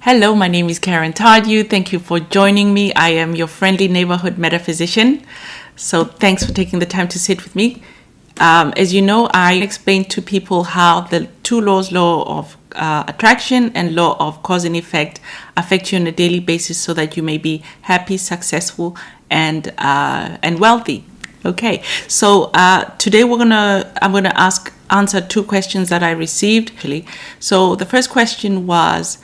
Hello, my name is Karen Tardew. Thank you for joining me. I am your friendly neighborhood metaphysician. So thanks for taking the time to sit with me. As you know, I explain to people how the two laws, law of attraction and law of cause and effect, affect you on a daily basis so that you may be happy, successful, and wealthy. Okay, so today I'm gonna answer two questions that I received. Actually, so the first question was,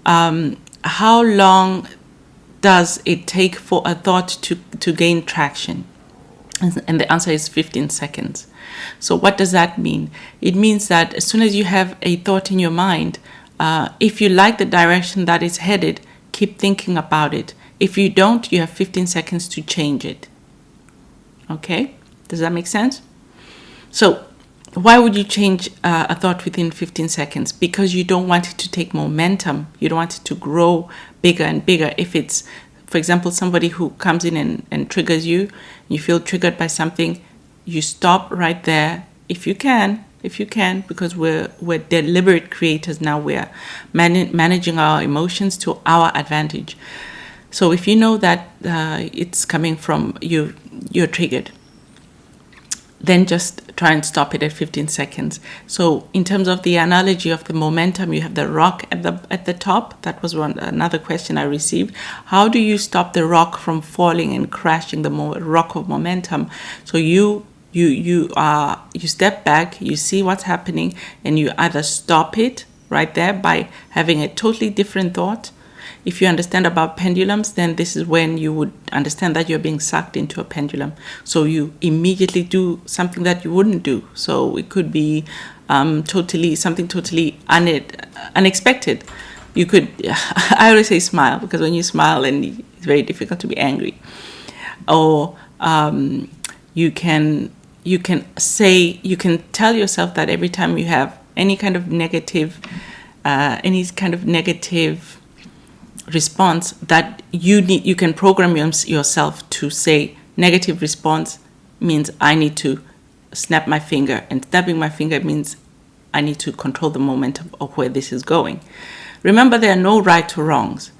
how long does it take for a thought to gain traction? And the answer is 15 seconds. So what does that mean? It means that as soon as you have a thought in your mind, if you like the direction that it's headed, keep thinking about it. If you don't, you have 15 seconds to change it. Okay? Does that make sense? So why would you change a thought within 15 seconds? Because you don't want it to take momentum. You don't want it to grow bigger and bigger. If it's, for example, somebody who comes in and triggers you, you feel triggered by something, you stop right there if you can, because we're deliberate creators now. We're managing our emotions to our advantage. So if you know that it's coming from you, you're triggered, then just try and stop it at 15 seconds. So in terms of the analogy of the momentum, you have the rock at the top. That was another question I received. How do you stop the rock from falling and crashing, the rock of momentum? So you step back, you see what's happening, and you either stop it right there by having a totally different thought. If you understand about pendulums, then this is when you would understand that you're being sucked into a pendulum. So you immediately do something that you wouldn't do. So it could be something totally unexpected. You could, I always say smile, because when you smile, and it's very difficult to be angry. Or you can tell yourself that every time you have any kind of negative response, that you can program yourself to say negative response means I need to snap my finger, and snapping my finger means I need to control the momentum of where this is going. Remember, there are no right or wrongs,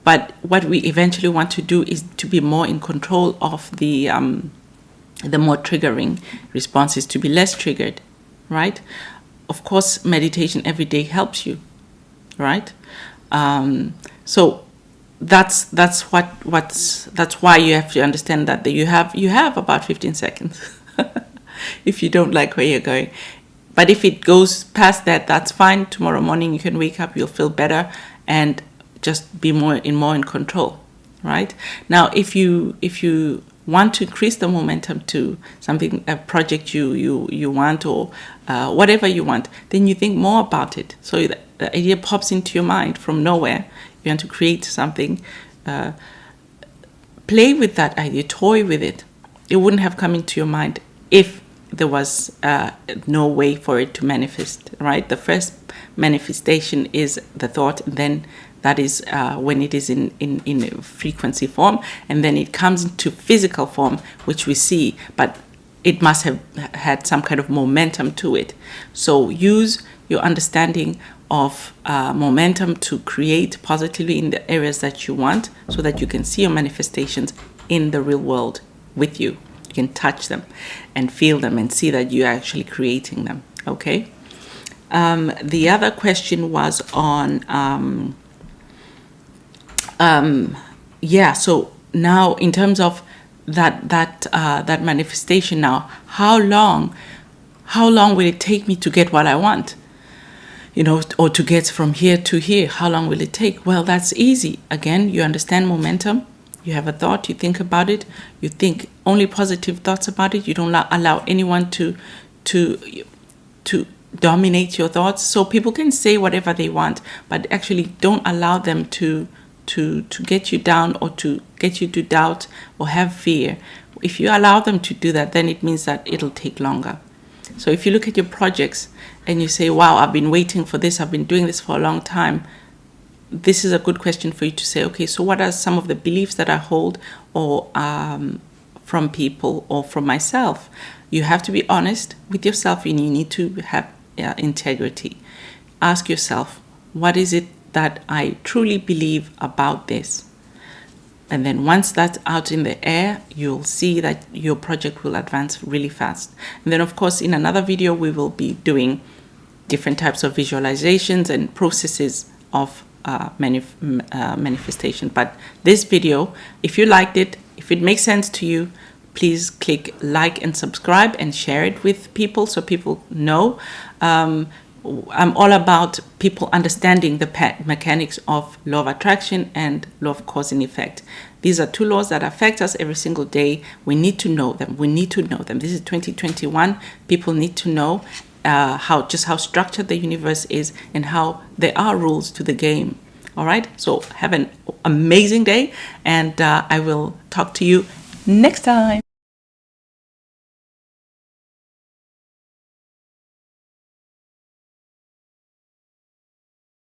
but what we eventually want to do is to be more in control of the more triggering responses, to be less triggered, right? Of course, meditation every day helps you, right? So that's why you have to understand that you have about 15 seconds if you don't like where you're going. But if it goes past that, that's fine. Tomorrow morning you can wake up, you'll feel better, and just be more in control, right? Now, if you want to increase the momentum to something, a project you want, or whatever you want, then you think more about it. So the idea pops into your mind from nowhere. You want to create something, play with that idea, toy with it. It wouldn't have come into your mind if there was no way for it to manifest, right? The first manifestation is the thought, then that is when it is in frequency form, and then it comes into physical form, which we see, but it must have had some kind of momentum to it. So use your understanding of momentum to create positively in the areas that you want, so that you can see your manifestations in the real world with you. You can touch them and feel them and see that you're actually creating them, okay? The other question was on, so now in terms of that manifestation, now, how long will it take me to get what I want? Or to get from here to here, how long will it take? Well, that's easy. Again, you understand momentum. You have a thought, you think about it. You think only positive thoughts about it. You don't allow anyone to dominate your thoughts. So people can say whatever they want, but actually don't allow them to get you down, or to get you to doubt or have fear. If you allow them to do that, then it means that it'll take longer. So if you look at your projects and you say, wow, I've been waiting for this, I've been doing this for a long time, this is a good question for you to say, okay, so what are some of the beliefs that I hold, or from people or from myself? You have to be honest with yourself, and you need to have integrity. Ask yourself, what is it that I truly believe about this. And then once that's out in the air, you'll see that your project will advance really fast. And then, of course, in another video, we will be doing different types of visualizations and processes of manifestation. But this video, if you liked it, if it makes sense to you, please click like and subscribe and share it with people so people know. I'm all about people understanding the mechanics of law of attraction and law of cause and effect. These are two laws that affect us every single day. We need to know them. We need to know them. This is 2021. People need to know how structured the universe is and how there are rules to the game. All right. So have an amazing day, and I will talk to you next time.